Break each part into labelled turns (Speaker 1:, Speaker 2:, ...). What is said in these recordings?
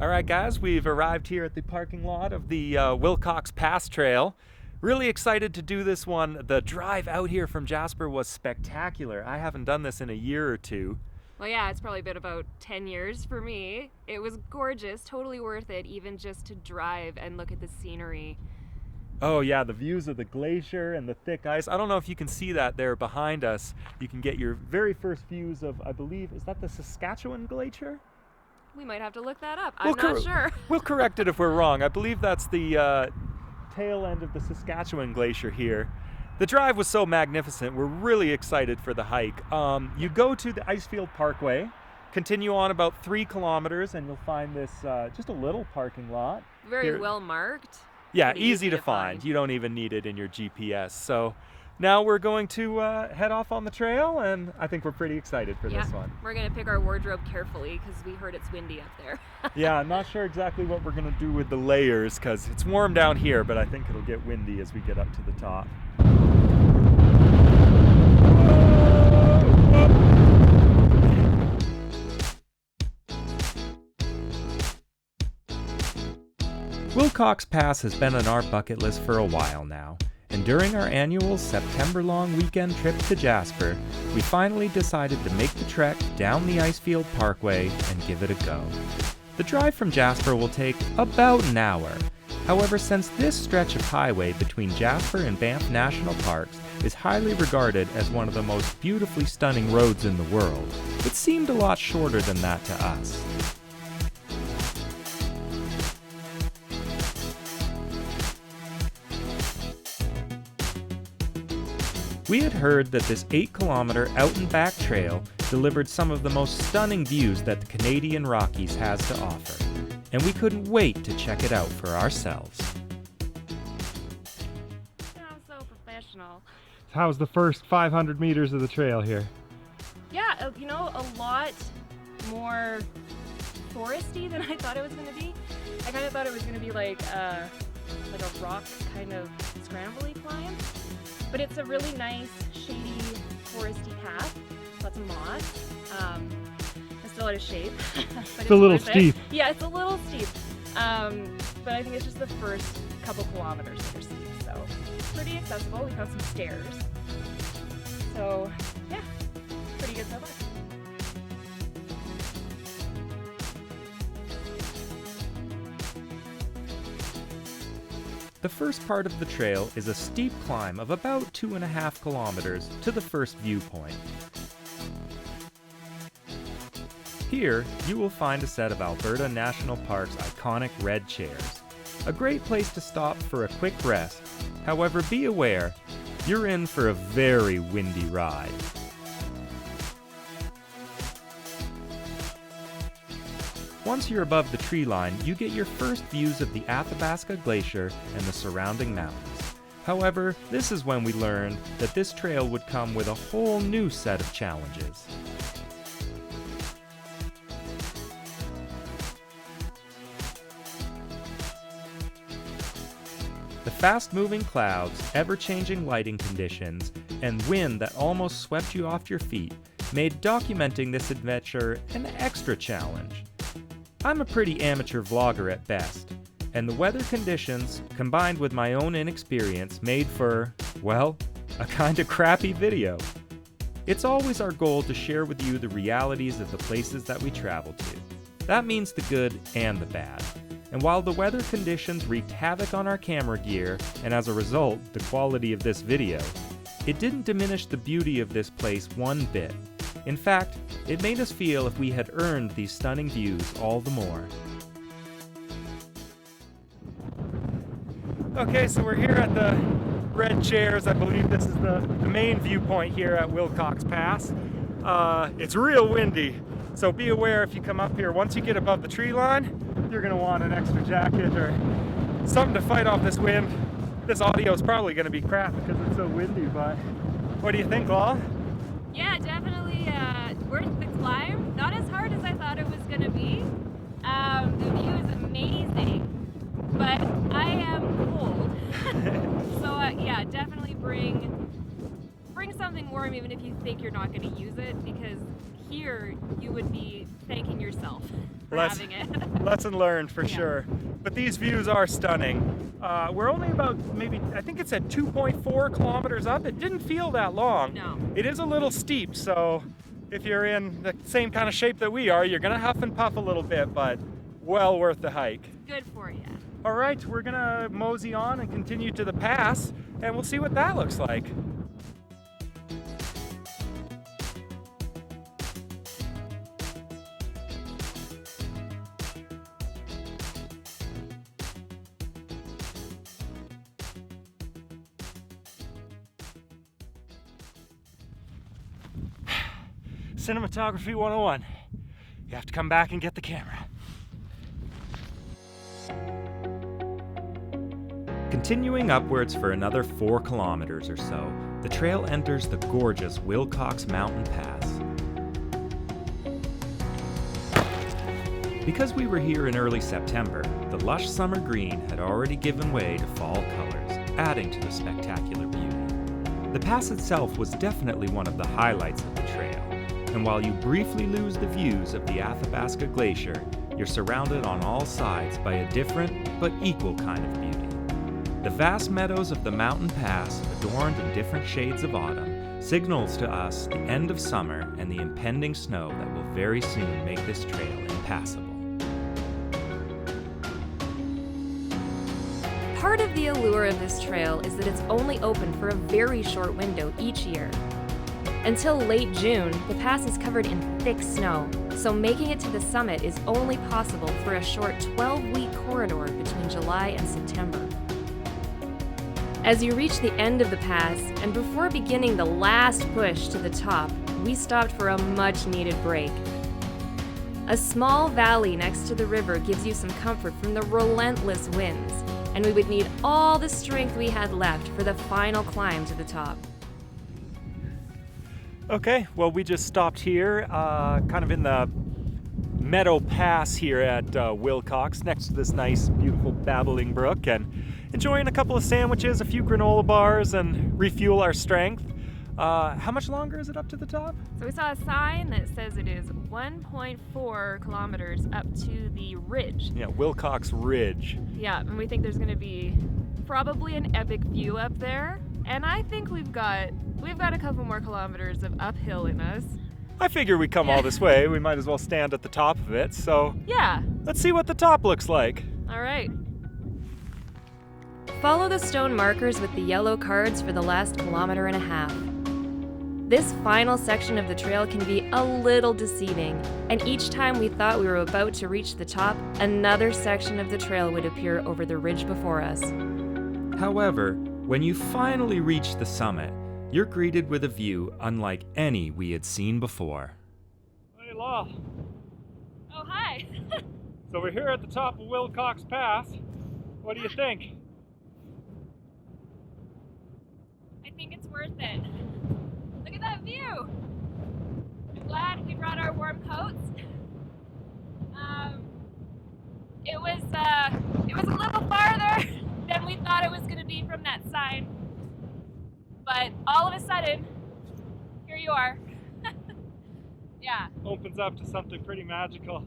Speaker 1: All right, guys, we've arrived here at the parking lot of the Wilcox Pass Trail. Really excited to do this one. The drive out here from Jasper was spectacular. I haven't done this in a year or two.
Speaker 2: Well, yeah, it's probably been about 10 years for me. It was gorgeous, totally worth it, even just to drive and look at the scenery.
Speaker 1: Oh yeah, the views of the glacier and the thick ice. I don't know if you can see that there behind us. You can get your very first views of, I believe, is that the Saskatchewan Glacier?
Speaker 2: We might have to look that up. I'm not sure.
Speaker 1: We'll correct it if we're wrong. I believe that's the tail end of the Saskatchewan Glacier here. The drive was so magnificent. We're really excited for the hike. You go to the Icefield Parkway, continue on about 3 kilometers, and you'll find this just a little parking lot.
Speaker 2: Very well marked.
Speaker 1: Yeah, easy to find. You don't even need it in your GPS. So now we're going to head off on the trail, and I think we're pretty excited for this one.
Speaker 2: We're going to pick our wardrobe carefully because we heard it's windy up there.
Speaker 1: Yeah, I'm not sure exactly what we're going to do with the layers because it's warm down here, but I think it'll get windy as we get up to the top. Wilcox Pass has been on our bucket list for a while now, and during our annual September-long weekend trip to Jasper, we finally decided to make the trek down the Icefield Parkway and give it a go. The drive from Jasper will take about an hour. However, since this stretch of highway between Jasper and Banff National Parks is highly regarded as one of the most beautifully stunning roads in the world, it seemed a lot shorter than that to us. We had heard that this 8-kilometer out-and-back trail delivered some of the most stunning views that the Canadian Rockies has to offer, and we couldn't wait to check it out for ourselves.
Speaker 2: Sounds so professional.
Speaker 1: How's the first 500 meters of the trail here?
Speaker 2: Yeah, you know, a lot more foresty than I thought it was going to be. I kind of thought it was going to be like a rock kind of scrambly climb. But it's a really nice, shady, foresty path. Lots of moss. It's still out of shape. But
Speaker 1: it's a little steep.
Speaker 2: Yeah, it's a little steep. But I think it's just the first couple kilometers that are steep. So pretty accessible. We found some stairs. So yeah, pretty good so far.
Speaker 1: The first part of the trail is a steep climb of about 2.5 kilometers to the first viewpoint. Here, you will find a set of Alberta National Park's iconic red chairs. A great place to stop for a quick rest. However, be aware, you're in for a very windy ride. Once you're above the tree line, you get your first views of the Athabasca Glacier and the surrounding mountains. However, this is when we learned that this trail would come with a whole new set of challenges. The fast-moving clouds, ever-changing lighting conditions, and wind that almost swept you off your feet made documenting this adventure an extra challenge. I'm a pretty amateur vlogger at best, and the weather conditions, combined with my own inexperience, made for, well, a kinda crappy video. It's always our goal to share with you the realities of the places that we travel to. That means the good and the bad. And while the weather conditions wreaked havoc on our camera gear, and as a result, the quality of this video, it didn't diminish the beauty of this place one bit. In fact, it made us feel if we had earned these stunning views all the more. Okay, so we're here at the red chairs. I believe this is the main viewpoint here at Wilcox Pass. It's real windy, so be aware if you come up here. Once you get above the tree line, you're going to want an extra jacket or something to fight off this wind. This audio is probably going to be crap because it's so windy, but what do you think, Law?
Speaker 2: Yeah, definitely worth the climb. Not as hard as I thought it was going to be. The view is amazing, but I am cold. So yeah, definitely bring something warm even if you think you're not going to use it, because here you would be thanking yourself for having it.
Speaker 1: lesson learned for
Speaker 2: Yeah.
Speaker 1: sure. But these views are stunning. We're only about maybe, I think it's at 2.4 kilometers up. It didn't feel that long.
Speaker 2: No.
Speaker 1: It is a little steep, so if you're in the same kind of shape that we are, you're gonna huff and puff a little bit, but well worth the hike.
Speaker 2: Good for you.
Speaker 1: All right, we're gonna mosey on and continue to the pass, and we'll see what that looks like. Cinematography 101. You have to come back and get the camera. Continuing upwards for another 4 kilometers or so, the trail enters the gorgeous Wilcox mountain pass. Because we were here in early September, the lush summer green had already given way to fall colors, adding to the spectacular beauty. The pass itself was definitely one of the highlights of the trail, and while you briefly lose the views of the Athabasca Glacier, you're surrounded on all sides by a different but equal kind of beauty. The vast meadows of the mountain pass, adorned in different shades of autumn, signals to us the end of summer and the impending snow that will very soon make this trail impassable.
Speaker 2: Part of the allure of this trail is that it's only open for a very short window each year. Until late June, the pass is covered in thick snow, so making it to the summit is only possible for a short 12-week corridor between July and September. As you reach the end of the pass, and before beginning the last push to the top, we stopped for a much-needed break. A small valley next to the river gives you some comfort from the relentless winds, and we would need all the strength we had left for the final climb to the top.
Speaker 1: Okay, well, we just stopped here, kind of in the meadow pass here at Wilcox, next to this nice, beautiful babbling brook, and enjoying a couple of sandwiches, a few granola bars, and refuel our strength. How much longer is it up to the top?
Speaker 2: So we saw a sign that says it is 1.4 kilometers up to the ridge.
Speaker 1: Yeah, Wilcox Ridge.
Speaker 2: Yeah, and we think there's going to be probably an epic view up there. And I think we've got a couple more kilometers of uphill in us.
Speaker 1: I figure we come all this way, we might as well stand at the top of it, so
Speaker 2: Yeah.
Speaker 1: let's see what the top looks like.
Speaker 2: All right. Follow the stone markers with the yellow cards for the last kilometer and a half. This final section of the trail can be a little deceiving, and each time we thought we were about to reach the top, another section of the trail would appear over the ridge before us.
Speaker 1: However, when you finally reach the summit, you're greeted with a view unlike any we had seen before. Hey, Law.
Speaker 2: Oh, hi.
Speaker 1: So we're here at the top of Wilcox Pass. What do you think?
Speaker 2: I think it's worth it. Look at that view. I'm glad we brought our warm coats. It was a little farther than we thought it was going to be from that sign. But all of a sudden, here you are. Yeah.
Speaker 1: Opens up to something pretty magical.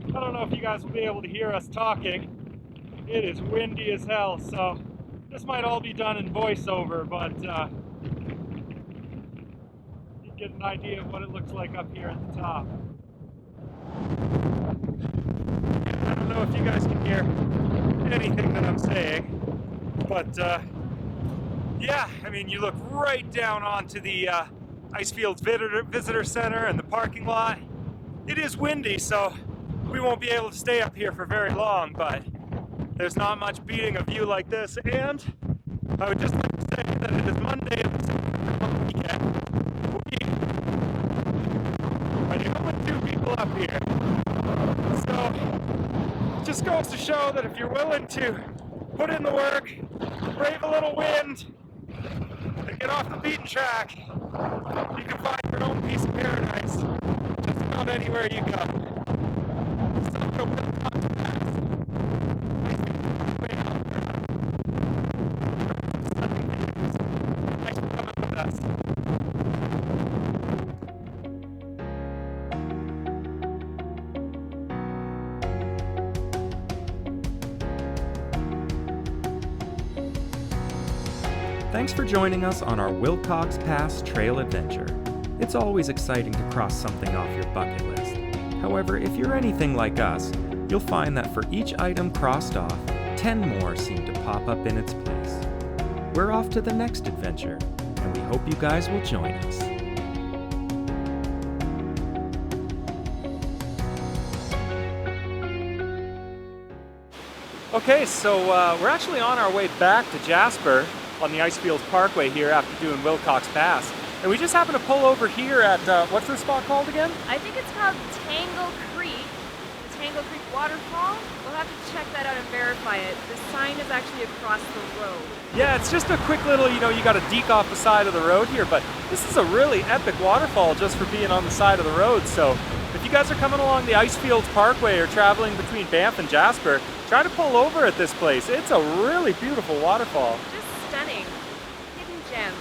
Speaker 1: I don't know if you guys will be able to hear us talking. It is windy as hell, so this might all be done in voiceover, but you get an idea of what it looks like up here at the top. I don't know if you guys can hear anything that I'm saying, but yeah, I mean, you look right down onto the Icefields Visitor Center and the parking lot. It is windy, so we won't be able to stay up here for very long, but there's not much beating a view like this. And I would just like to say that it is Monday and it's a weekend. We are the only 2 people up here. So it just goes to show that if you're willing to put in the work, brave a little wind, and get off the beaten track, you can find your own piece of paradise just about anywhere you go. So go Wilcox Pass. Thanks for coming with us. Thanks for joining us on our Wilcox Pass trail adventure. It's always exciting to cross something off your bucket list. However, if you're anything like us, you'll find that for each item crossed off, 10 more seem to pop up in its place. We're off to the next adventure, and we hope you guys will join us. Okay, so we're actually on our way back to Jasper on the Icefields Parkway here after doing Wilcox Pass. And we just happened to pull over here at, what's this spot called again?
Speaker 2: I think it's called Tangle Creek, the Tangle Creek Waterfall. We'll have to check that out and verify it. The sign is actually across the road.
Speaker 1: Yeah, it's just a quick little, you got to deke off the side of the road here, but this is a really epic waterfall just for being on the side of the road. So if you guys are coming along the Icefields Parkway or traveling between Banff and Jasper, try to pull over at this place. It's a really beautiful waterfall.
Speaker 2: Just stunning. Hidden gem.